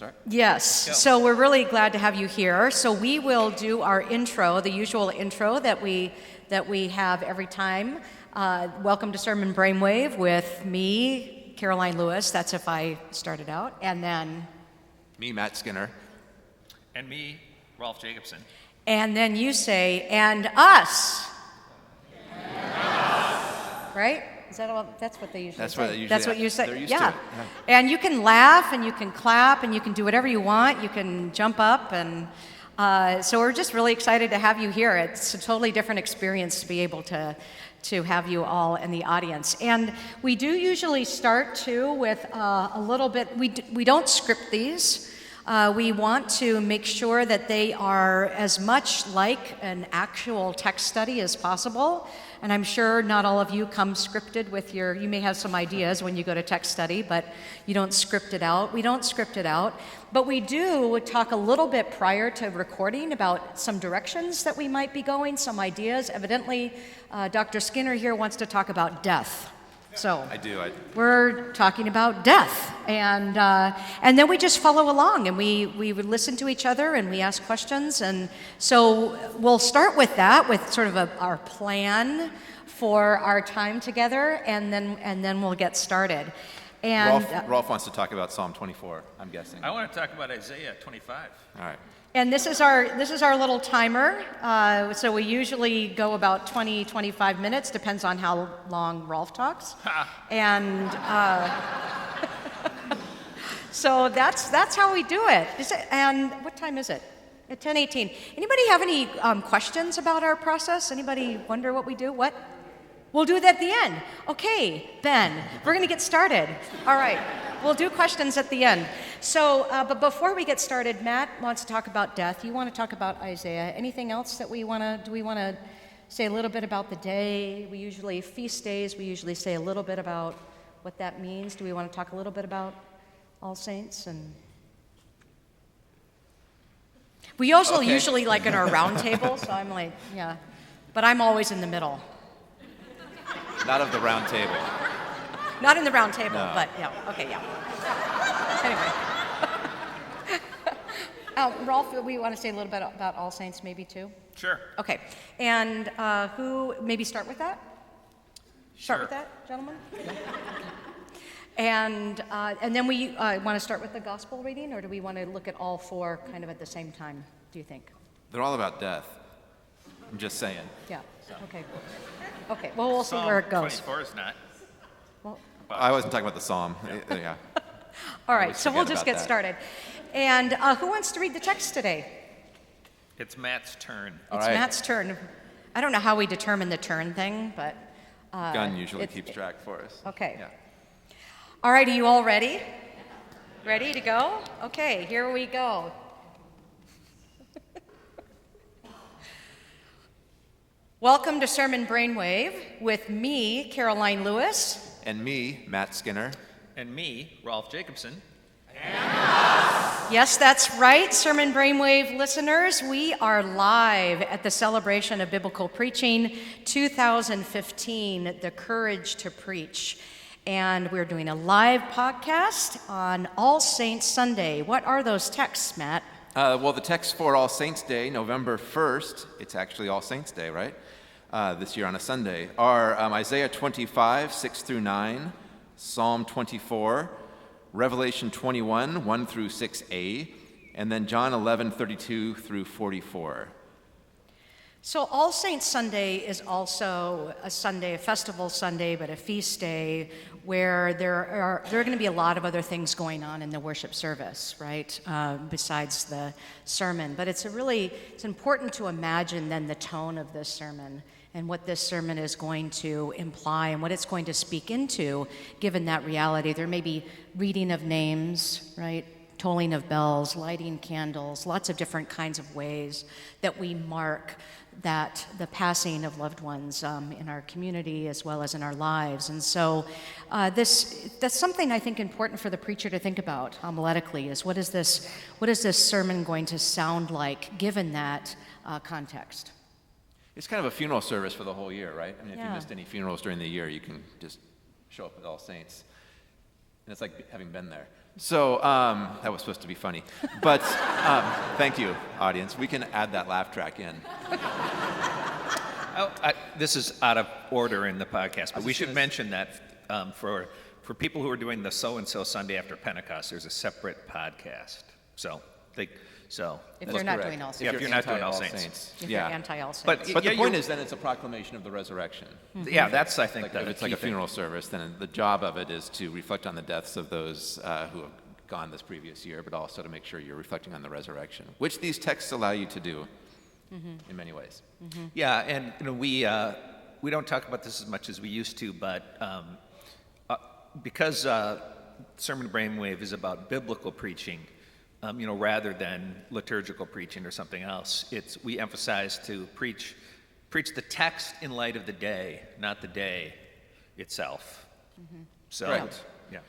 Start? Yes, so we're really glad to have you here. So we will do our intro, the usual intro that we have every time. Welcome to Sermon Brainwave with me, Karoline Lewis. That's if I started out, and then me, Matt Skinner, and me, Rolf Jacobson. And then you say, and us. Right? Is that all? That's what they usually say. That's what you say. They're used yeah. to it. Yeah. And you can laugh, and you can clap, and you can do whatever you want. You can jump up, and so we're just really excited to have you here. It's a totally different experience to be able to have you all in the audience. And we do usually start too with a little bit. We don't script these. We want to make sure that they are as much like an actual text study as possible. And I'm sure not all of you come scripted with you may have some ideas when you go to text study, but you don't script it out. We don't script it out. But we do talk a little bit prior to recording about some directions that we might be going, some ideas. Evidently, Dr. Skinner here wants to talk about death. So I do. We're talking about death, and then we just follow along, and we would listen to each other, and we ask questions, and so we'll start with that, with sort of our plan for our time together, and then we'll get started. And Rolf wants to talk about Psalm 24. I'm guessing. I want to talk about Isaiah 25. All right. And this is our little timer. So we usually go about 20-25 minutes, depends on how long Rolf talks. And so that's how we do it. And what time is it? At 10:18. Anybody have any questions about our process? Anybody wonder what we do? What? We'll do that at the end. Okay, Ben, we're going to get started. All right. We'll do questions at the end. So, but before we get started, Matt wants to talk about death. You want to talk about Isaiah. Anything else that we want to, do we want to say a little bit about the day? Feast days, we usually say a little bit about what that means. Do we want to talk a little bit about All Saints? And we also usually like in our round table, so I'm like, yeah. But I'm always in the middle. Not of the round table. Not in the round table, No. but yeah, okay, yeah. Anyway. Rolf, we want to say a little bit about All Saints maybe too? Sure. Okay, and who, maybe start with that? Start Sure. with that, gentlemen? Yeah. And then we want to start with the gospel reading, or do we want to look at all four kind of at the same time, do you think? They're all about death. I'm just saying. Yeah, okay. Okay, well, we'll see Psalm where it goes. 24 is not. Well, I wasn't talking about the psalm. Yeah. all right, always so we'll forget just about get that. started. And who wants to read the text today? It's Matt's turn. All It's right. Matt's turn. I don't know how we determine the turn thing, but... Gunn usually keeps track for us. Okay. Yeah. All right, are you all ready? Ready to go? Okay, here we go. Welcome to Sermon Brainwave with me, Karoline Lewis. And me, Matt Skinner. And me, Rolf Jacobson. Yes, that's right, Sermon Brainwave listeners. We are live at the Celebration of Biblical Preaching 2015, The Courage to Preach. And we're doing a live podcast on All Saints Sunday. What are those texts, Matt? Well, the text for All Saints Day, November 1st, it's actually All Saints Day, right? This year on a Sunday, are Isaiah 25, 6 through 9, Psalm 24, Revelation 21, 1 through 6a, and then John 11, 32 through 44. So All Saints Sunday is also a Sunday, a festival Sunday, but a feast day where there are going to be a lot of other things going on in the worship service, right, besides the sermon. But it's important to imagine then the tone of this sermon and what this sermon is going to imply and what it's going to speak into, given that reality. There may be reading of names, right, tolling of bells, lighting candles, lots of different kinds of ways that we mark that the passing of loved ones in our community as well as in our lives. And so that's something I think important for the preacher to think about homiletically is what is this sermon going to sound like given that context? It's kind of a funeral service for the whole year, right? I mean, if you Yeah. missed any funerals during the year, you can just show up at All Saints. And it's like having been there. So that was supposed to be funny, but thank you, audience. We can add that laugh track in. This is out of order in the podcast, but we should mention that for people who are doing the so-and-so Sunday after Pentecost, there's a separate podcast. If you're not doing All Saints. If you're not doing All Saints. If you're anti-All Saints. But the point is then it's a proclamation of the resurrection. Yeah, that's, I think, If it's like a funeral service, then the job of it is to reflect on the deaths of those who have gone this previous year, but also to make sure you're reflecting on the resurrection, which these texts allow you to do in many ways. Yeah, and we don't talk about this as much as we used to, but because Sermon Brainwave is about biblical preaching, rather than liturgical preaching or something else, we emphasize to preach the text in light of the day, not the day itself. So, Correct. yeah.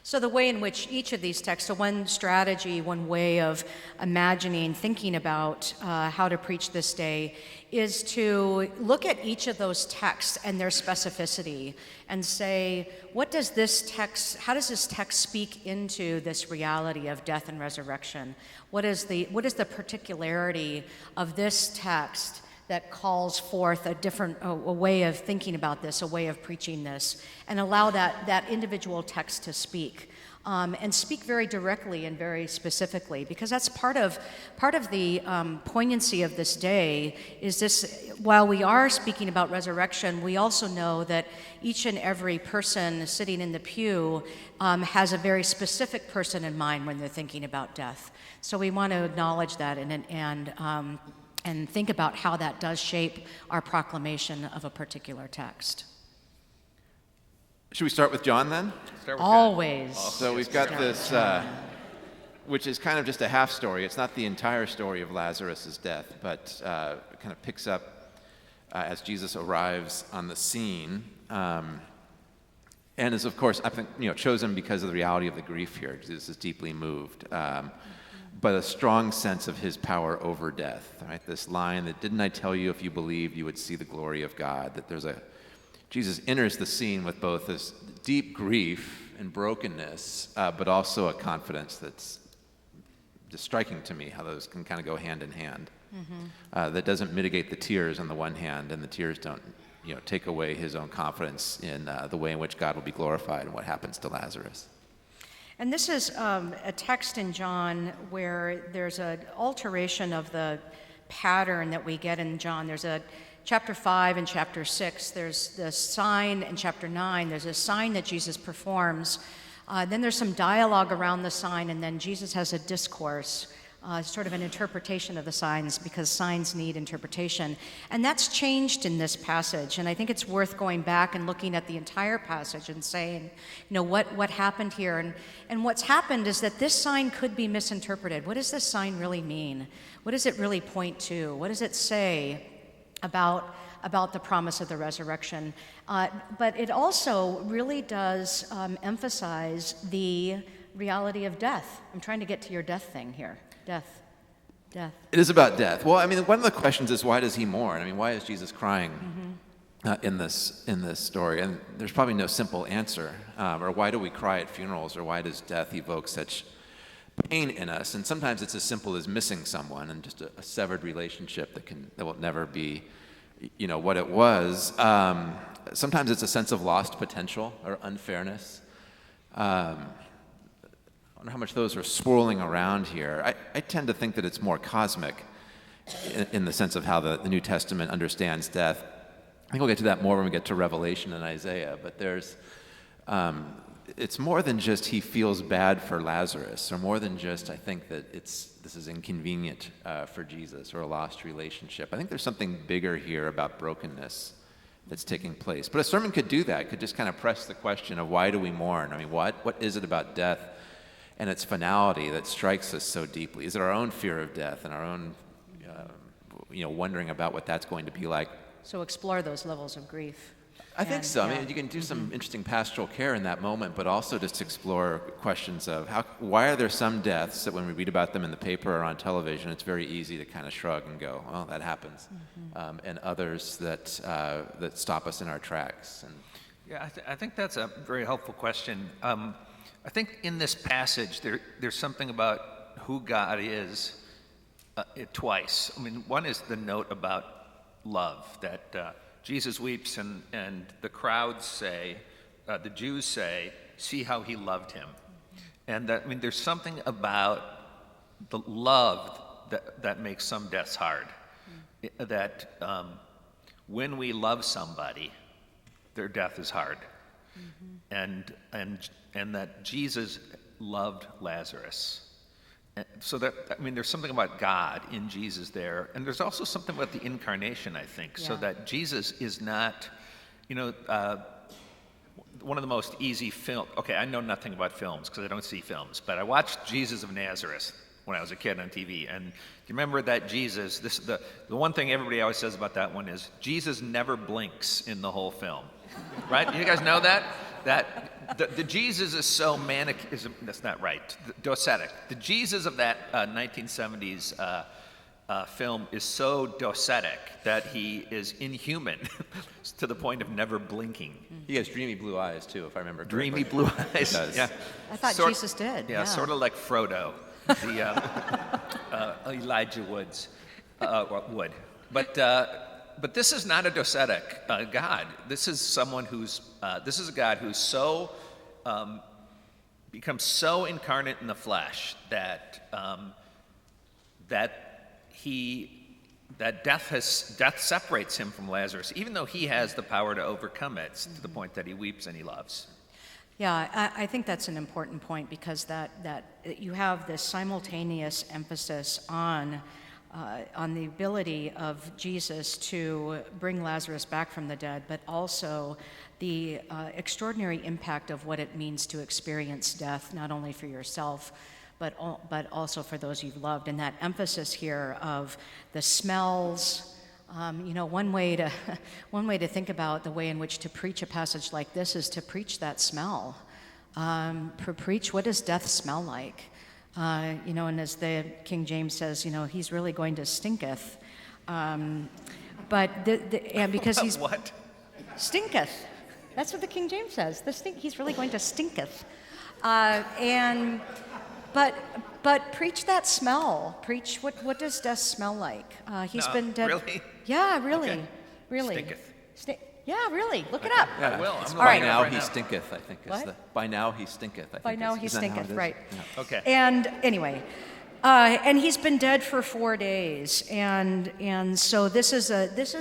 So the way in which each of these texts, so one strategy, one way of imagining, thinking about how to preach this day is to look at each of those texts and their specificity and say, how does this text speak into this reality of death and resurrection? What is the particularity of this text that calls forth a way of thinking about this, a way of preaching this, and allow that individual text to speak, and speak very directly and very specifically, because that's part of the poignancy of this day. Is this, while we are speaking about resurrection, we also know that each and every person sitting in the pew has a very specific person in mind when they're thinking about death. So we want to acknowledge that and think about how that does shape our proclamation of a particular text. Should we start with John then? Always. So we've got this, which is kind of just a half story. It's not the entire story of Lazarus' death, but it kind of picks up as Jesus arrives on the scene, and is, of course, I think, chosen because of the reality of the grief here. Jesus is deeply moved. But a strong sense of his power over death, right? This line that, didn't I tell you if you believed you would see the glory of God? That Jesus enters the scene with both this deep grief and brokenness, but also a confidence that's just striking to me, how those can kind of go hand in hand. That doesn't mitigate the tears on the one hand, and the tears don't, take away his own confidence in the way in which God will be glorified and what happens to Lazarus. And this is a text in John where there's an alteration of the pattern that we get in John. There's a chapter 5 and chapter 6. There's the sign in chapter 9. There's a sign that Jesus performs. Then there's some dialogue around the sign, and then Jesus has a discourse, sort of an interpretation of the signs, because signs need interpretation. And that's changed in this passage. And I think it's worth going back and looking at the entire passage and saying, what happened here? And what's happened is that this sign could be misinterpreted. What does this sign really mean? What does it really point to? What does it say about the promise of the resurrection? But it also really does emphasize the reality of death. I'm trying to get to your death thing here. Death. It is about death. Well, one of the questions is, why does he mourn? Why is Jesus crying in this story? And there's probably no simple answer. Or why do we cry at funerals? Or why does death evoke such pain in us? And sometimes it's as simple as missing someone and just a severed relationship that will never be, what it was. Sometimes it's a sense of lost potential or unfairness. I wonder how much those are swirling around here. I tend to think that it's more cosmic in the sense of how the New Testament understands death. I think we'll get to that more when we get to Revelation and Isaiah, but it's more than just he feels bad for Lazarus, or more than just, I think that this is inconvenient for Jesus, or a lost relationship. I think there's something bigger here about brokenness that's taking place. But a sermon could do that, could just kind of press the question of, why do we mourn? What is it about death and its finality that strikes us so deeply? Is it our own fear of death and our own, wondering about what that's going to be like? So explore those levels of grief. I think so. You can do some interesting pastoral care in that moment, but also just explore questions of why are there some deaths that when we read about them in the paper or on television, it's very easy to kind of shrug and go, well, that happens, and others that stop us in our tracks. And Yeah, I think that's a very helpful question. I think in this passage there's something about who God is twice. I mean, one is the note about love, that Jesus weeps and the crowds say, the Jews say, see how he loved him. And that, I mean, there's something about the love that makes some deaths hard. That when we love somebody, their death is hard. And that Jesus loved Lazarus. And so that, I mean, there's something about God in Jesus there. And there's also something about the incarnation, I think, so that Jesus is not, one of the most easy okay, I know nothing about films because I don't see films, but I watched Jesus of Nazareth when I was a kid on TV. And do you remember that Jesus, the one thing everybody always says about that one is Jesus never blinks in the whole film, right? You guys know that? That the Jesus is so manic, that's not right, docetic. The Jesus of that 1970s film is so docetic that he is inhuman to the point of never blinking. He has dreamy blue eyes, too, if I remember correctly. Dreamy blue eyes. He does. Yeah. I thought Jesus did. Yeah, sort of like Frodo, the Elijah Wood. But this is not a docetic God. This is someone this is a God who's so becomes so incarnate in the flesh that death separates him from Lazarus, even though he has the power to overcome it to the point that he weeps and he loves. Yeah, I think that's an important point because that you have this simultaneous emphasis on the ability of Jesus to bring Lazarus back from the dead, but also the extraordinary impact of what it means to experience death, not only for yourself, but also for those you've loved. And that emphasis here of the smells. One way to think about the way in which to preach a passage like this is to preach that smell. Preach, what does death smell like? And as the King James says, he's really going to stinketh. And because he's What? Stinketh. That's what the King James says. He's really going to stinketh. But preach that smell. Preach what does death smell like? He's been dead. Really? Yeah, really, Okay. really. Stinketh. Yeah, really. Look it up. I will. I'm All By right. now right he now. stinketh, I think. What? By now he stinketh, I think. By now he Isn't that how it stinketh, is? right? Yeah. Okay. And anyway, and he's been dead for 4 days, and so this is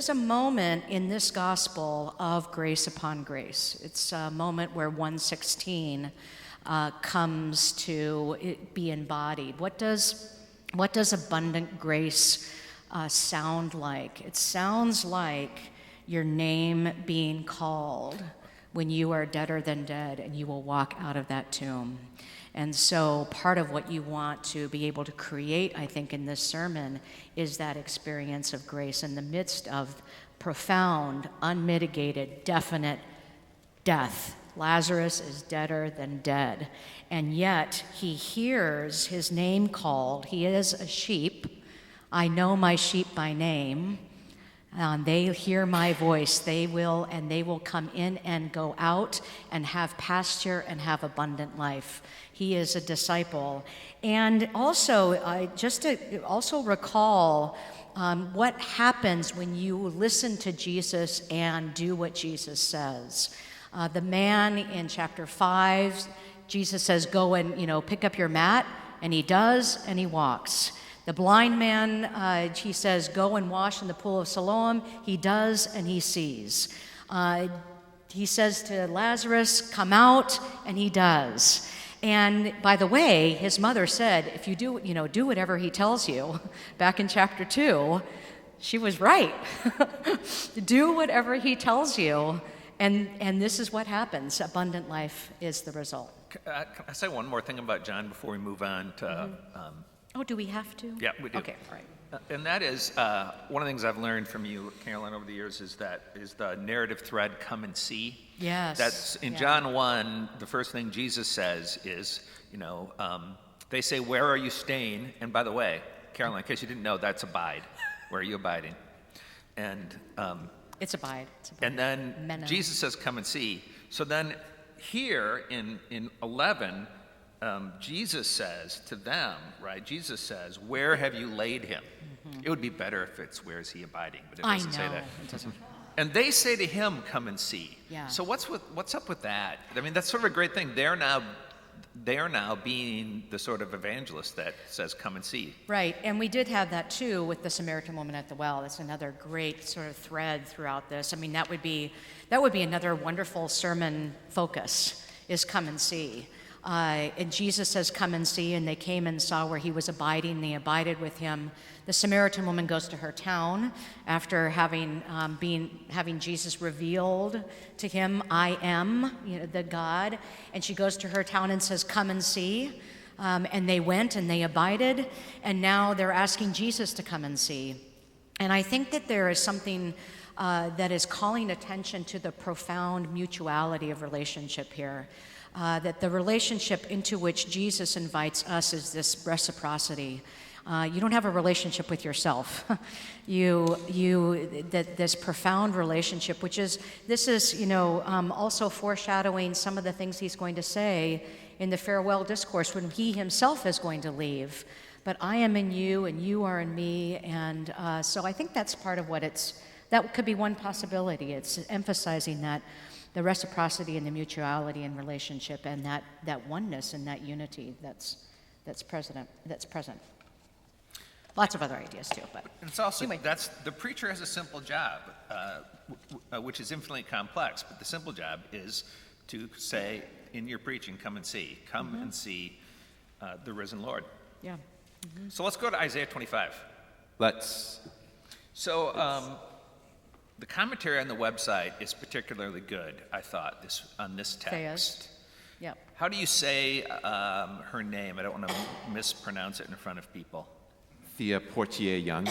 a moment in this gospel of grace upon grace. It's a moment where 1:16 comes to be embodied. What does abundant grace sound like? It sounds like your name being called when you are deader than dead and you will walk out of that tomb. And so part of what you want to be able to create, I think, in this sermon is that experience of grace in the midst of profound, unmitigated, definite death. Lazarus is deader than dead. And yet he hears his name called. He is a sheep. I know my sheep by name. They hear my voice. They will come in and go out and have pasture and have abundant life. He is a disciple. And also, just to also recall what happens when you listen to Jesus and do what Jesus says. The man in chapter 5, Jesus says, go and pick up your mat, and he does, and he walks. The blind man, he says, go and wash in the pool of Siloam. He does, and he sees. He says to Lazarus, come out, and he does. And by the way, his mother said, if you do whatever he tells you, back in chapter 2, she was right. Do whatever he tells you, and this is what happens. Abundant life is the result. Can I say one more thing about John before we move on to... Oh, do we have to? Yeah, we do. Okay, all right. And that is, one of the things I've learned from you, Karoline, over the years is the narrative thread, come and see. Yes. That's in yeah. John 1, the first thing Jesus says is, they say, where are you staying? And by the way, Karoline, in case you didn't know, that's abide. Where are you abiding? And It's abide. and then Meno. Jesus says, come and see. So then here in 11, Jesus says to them, right? Jesus says, "Where have you laid him?" It would be better if it's, "Where is he abiding?" But it doesn't say that. It doesn't. And they say to him, "Come and see." Yeah. So what's up with that? I mean, that's sort of a great thing. They are now being the sort of evangelist that says, "Come and see." Right, and we did have that too with the Samaritan woman at the well. That's another great sort of thread throughout this. I mean, that would be another wonderful sermon focus, is come and see. And Jesus says, "Come and see," and they came and saw where he was abiding. They abided with him. The Samaritan woman goes to her town after having Jesus revealed to him, "I am," the God, and she goes to her town and says, "Come and see." And they went and they abided, and now they're asking Jesus to come and see. And I think that there is something that is calling attention to the profound mutuality of relationship here. That the relationship into which Jesus invites us is this reciprocity. You don't have a relationship with yourself. This profound relationship, this is also foreshadowing some of the things he's going to say in the farewell discourse when he himself is going to leave. But I am in you and you are in me, and so I think that's part of that could be one possibility. It's emphasizing that the reciprocity and the mutuality in relationship, and that oneness and that unity that's present. Lots of other ideas too, but And it's also, anyway. that's, the preacher has a simple job, which is infinitely complex, but the simple job is to say in your preaching, "Come and see. Come and see the risen Lord." Yeah. So let's go to Isaiah 25. So the commentary on the website is particularly good, I thought, on this text. Theist. Yeah. How do you say her name? I don't want to mispronounce it in front of people. Thea Portier-Young.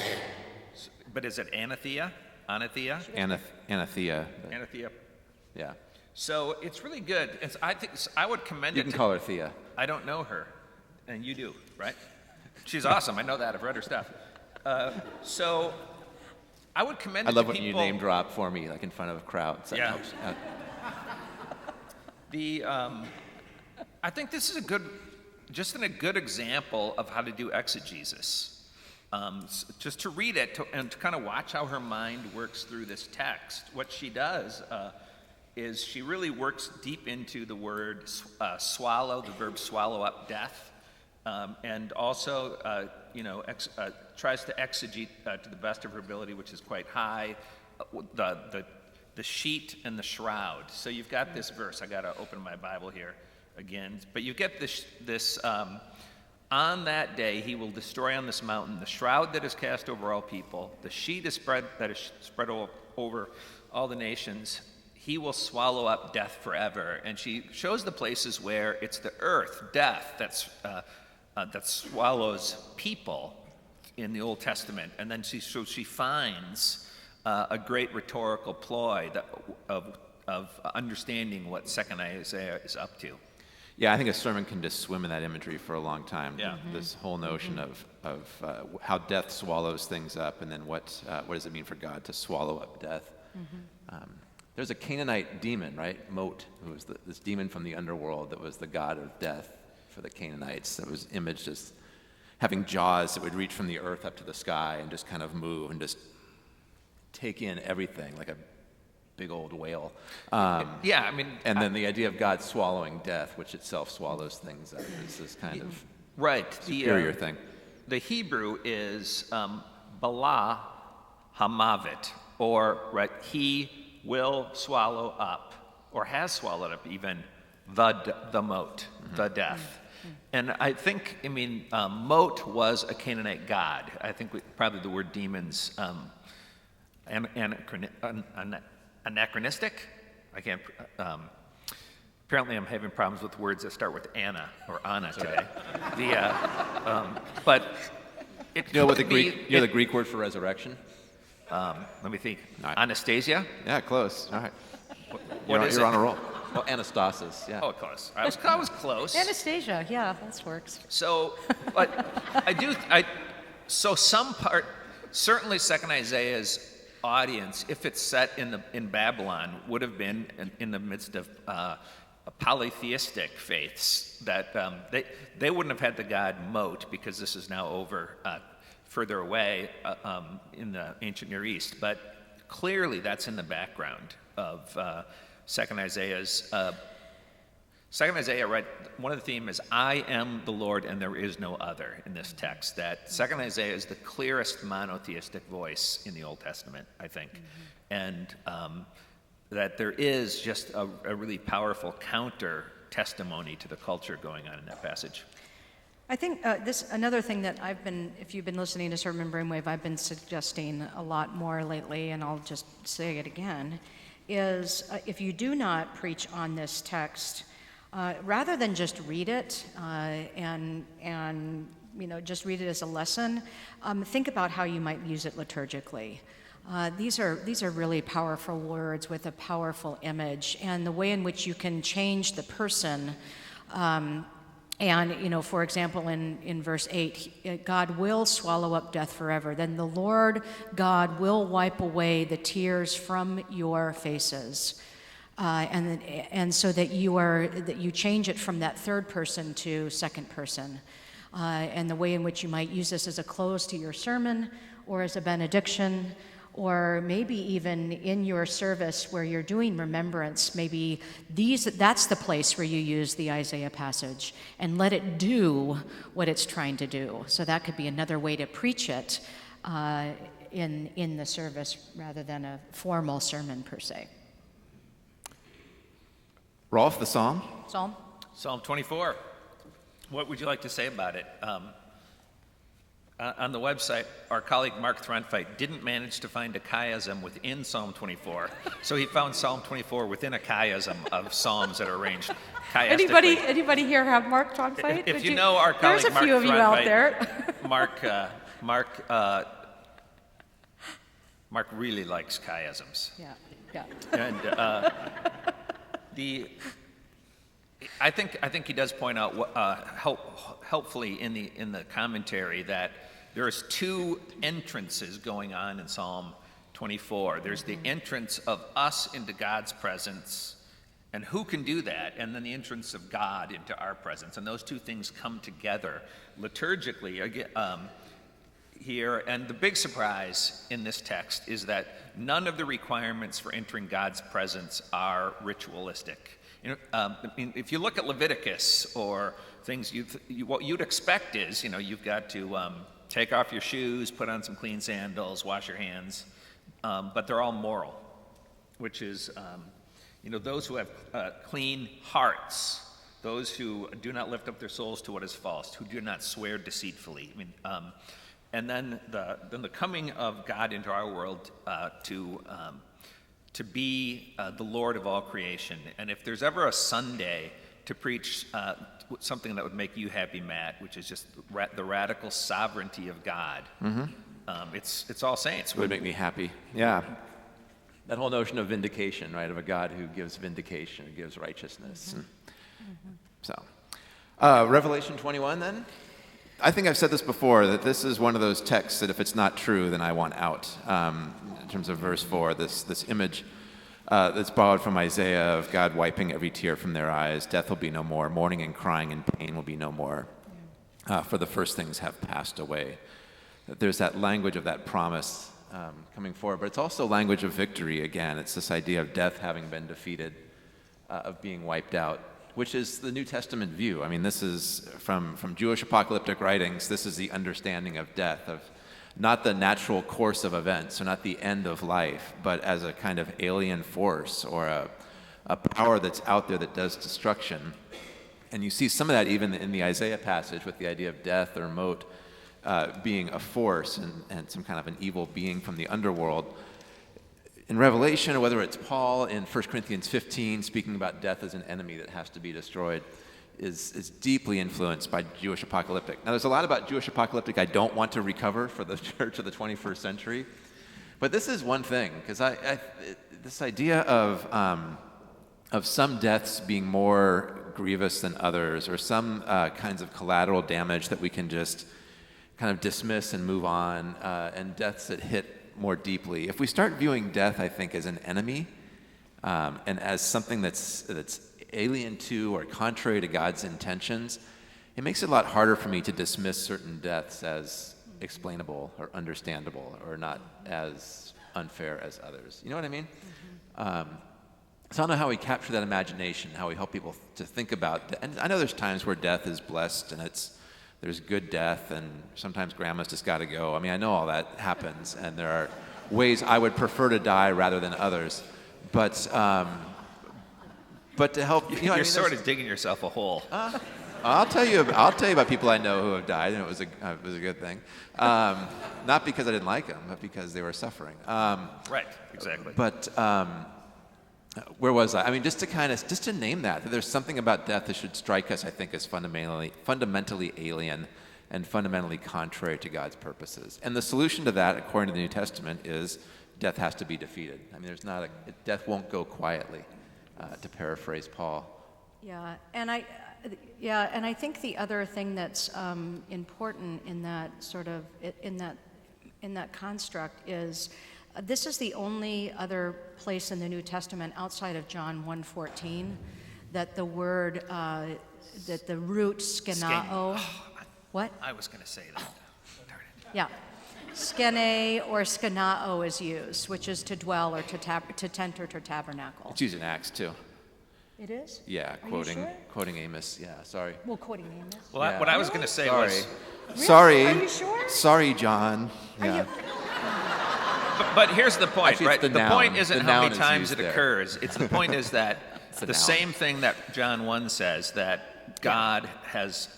But is it Anathea? Anathea? Anathea. Anathea. Yeah. So it's really good. I would commend You it can to... call her Thea. I don't know her, and you do, right? She's awesome. I know that. I've read her stuff. So I would commend it to I people... love when you name drop for me, like in front of crowds. That Yeah. helps. I think this is a good example of how to do exegesis. Just to read it and to kind of watch how her mind works through this text. What she does is she really works deep into the word swallow, the verb swallow up death, and also tries to exegete to the best of her ability, which is quite high, the sheet and the shroud. So you've got this verse. I got to open my Bible here again, but you get this. On that day, he will destroy on this mountain the shroud that is cast over all people, the sheet is spread over all the nations. He will swallow up death forever. And she shows the places where it's the earth, death, that swallows people in the Old Testament. And then she finds a great rhetorical ploy of understanding what 2nd Isaiah is up to. Yeah, I think a sermon can just swim in that imagery for a long time. Yeah. This whole notion of how death swallows things up, and then what does it mean for God to swallow up death? There's a Canaanite demon, right? Mot, who was this demon from the underworld that was the god of death for the Canaanites, that was imaged as having jaws that would reach from the earth up to the sky and just kind of move and just take in everything like a big old whale. Yeah, I mean... And then the idea of God swallowing death, which itself swallows things up, is this kind of right, superior thing. The Hebrew is Bala Hamavet, or right, he will swallow up, or has swallowed up even, the moat, the death. And I think, Mot was a Canaanite god. I think probably the word demons, anachronistic? I can't, apparently I'm having problems with words that start with Anna or Anna today. But it You know what could the Greek word for resurrection? let me think. right. Anastasia? Yeah, close. All right. What is You're it? on a roll. Well, anastasis, yeah. Oh, close. I was close. Anastasia, yeah, that works. So, but certainly 2nd Isaiah's audience, if it's set in Babylon, would have been in the midst of polytheistic faiths that they wouldn't have had the god Mot, because this is now over further away in the ancient Near East. But clearly that's in the background of Second Isaiah's. Second Isaiah, right, one of the themes is, I am the Lord and there is no other, in this text. That Second Isaiah is the clearest monotheistic voice in the Old Testament, I think. And that there is just a really powerful counter testimony to the culture going on in that passage. I think another thing that if you've been listening to Sermon Brainwave, I've been suggesting a lot more lately, and I'll just say it again, is if you do not preach on this text, rather than just read it and just read it as a lesson, think about how you might use it liturgically. These are really powerful words with a powerful image, and the way in which you can change the person. And, for example, in verse 8, God will swallow up death forever. Then the Lord God will wipe away the tears from your faces. And so that you change it from that third person to second person. And the way in which you might use this as a close to your sermon, or as a benediction, or maybe even in your service where you're doing remembrance, maybe that's the place where you use the Isaiah passage and let it do what it's trying to do. So that could be another way to preach it in the service rather than a formal sermon per se. Rolf, the psalm? Psalm 24. What would you like to say about it? On the website, our colleague Mark Thronfeit didn't manage to find a chiasm within Psalm 24, so he found Psalm 24 within a chiasm of psalms that are arranged chiastically. Anybody here have Mark Thronfeit? If you know our colleague there's a Mark few of you out there. Mark really likes chiasms. Yeah. And I think he does point out helpfully in the commentary that there's two entrances going on in Psalm 24. There's the entrance of us into God's presence, and who can do that? And then the entrance of God into our presence, and those two things come together liturgically here. And the big surprise in this text is that none of the requirements for entering God's presence are ritualistic. If you look at Leviticus or things, what you'd expect is, you've got to take off your shoes, put on some clean sandals, wash your hands, but they're all moral, which is, those who have clean hearts, those who do not lift up their souls to what is false, who do not swear deceitfully. And then the coming of God into our world to be the Lord of all creation. And if there's ever a Sunday to preach something that would make you happy, Matt, which is just the radical sovereignty of God, it's All Saints. It would make me happy. Yeah. That whole notion of vindication, right, of a God who gives vindication, who gives righteousness. So, Revelation 21 then? I think I've said this before, that this is one of those texts that if it's not true, then I want out. In terms of verse 4, this image that's borrowed from Isaiah of God wiping every tear from their eyes. Death will be no more. Mourning and crying and pain will be no more. For the first things have passed away. There's that language of that promise coming forward, but it's also language of victory again. It's this idea of death having been defeated, of being wiped out, which is the New Testament view. I mean, this is from Jewish apocalyptic writings, this is the understanding of death, of not the natural course of events, or not the end of life, but as a kind of alien force or a power that's out there that does destruction. And you see some of that even in the Isaiah passage with the idea of death or Mot being a force and some kind of an evil being from the underworld. In Revelation, or whether it's Paul in 1 Corinthians 15, speaking about death as an enemy that has to be destroyed, is deeply influenced by Jewish apocalyptic. Now, there's a lot about Jewish apocalyptic I don't want to recover for the church of the 21st century, but this is one thing, because this idea of some deaths being more grievous than others, or some kinds of collateral damage that we can just kind of dismiss and move on, and deaths that hit more deeply. If we start viewing death, I think, as an enemy, and as something that's alien to or contrary to God's intentions, it makes it a lot harder for me to dismiss certain deaths as explainable or understandable or not as unfair as others. You know what I mean? So I don't know how we capture that imagination, how we help people to think about, and I know there's times where death is blessed and there's good death, and sometimes grandma's just got to go. I mean, I know all that happens, and there are ways I would prefer to die rather than others, but to help, you know, You're I mean, sort of digging yourself a hole. I'll tell you about people I know who have died, and it was a good thing. Not because I didn't like them, but because they were suffering. Right, exactly. But where was I? I mean, just to name that there's something about death that should strike us, I think, as fundamentally alien and fundamentally contrary to God's purposes. And the solution to that, according to the New Testament, is death has to be defeated. I mean, death won't go quietly, to paraphrase Paul. Yeah, and I think the other thing that's important in that sort of in that construct is this is the only other place in the New Testament outside of John 1:14 that the word that the root skenao. What? I was going to say that. Darn it. Yeah. Skene or skenao is used, which is to dwell or to tent or to tabernacle. It's used in Acts too. It is? Yeah, Are you sure? quoting Amos. Yeah, sorry. Well, quoting Amos. Well, Yeah. what I was going to say Sorry. was, Sorry. Are you sure? Sorry, John. Are Yeah. you? but here's the point, Actually, it's right? the The noun. point isn't The how noun many is times used it there. occurs. It's the point is that a the noun. same thing that John 1 says, that God has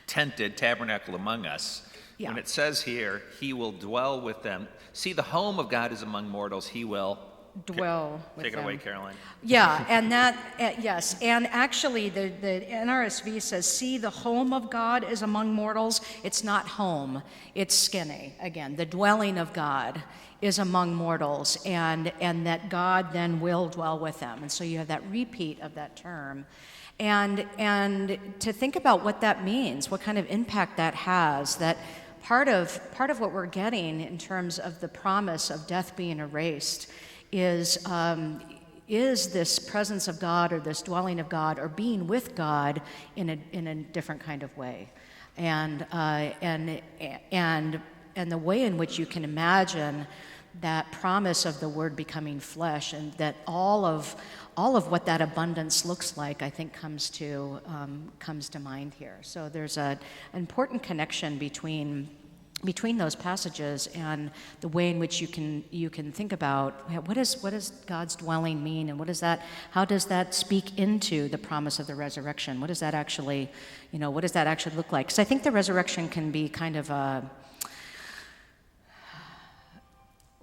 tented, tabernacle among us. Yeah. When it says here, he will dwell with them. See, the home of God is among mortals. He will Dwell with take it them. away, Karoline. Yeah, and that, yes, and actually the NRSV says, see, the home of God is among mortals. It's not home, it's skene, again, the dwelling of God is among mortals, and that God then will dwell with them. And so you have that repeat of that term. And to think about what that means, what kind of impact that has, that part of what we're getting in terms of the promise of death being erased is this presence of God or this dwelling of God or being with God in a different kind of way, and the way in which you can imagine that promise of the Word becoming flesh, and that all of what that abundance looks like, I think comes to mind here. So there's an important connection between those passages and the way in which you can think about what does God's dwelling mean, and how does that speak into the promise of the resurrection? What does that actually look like? Because I think the resurrection can be kind of a,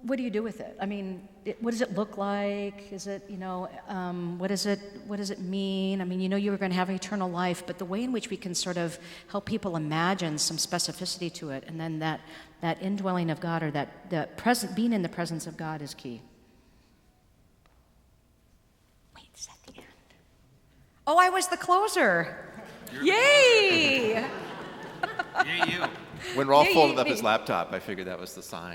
what do you do with it? I mean, what does it look like? Is it, what does it mean? I mean, you were going to have eternal life, but the way in which we can sort of help people imagine some specificity to it, and then that indwelling of God, or being in the presence of God, is key. Wait, is that the end? Oh, I was the closer. Yay! Yeah, you. When Rolf Yeah, folded you- up his laptop, I figured that was the sign.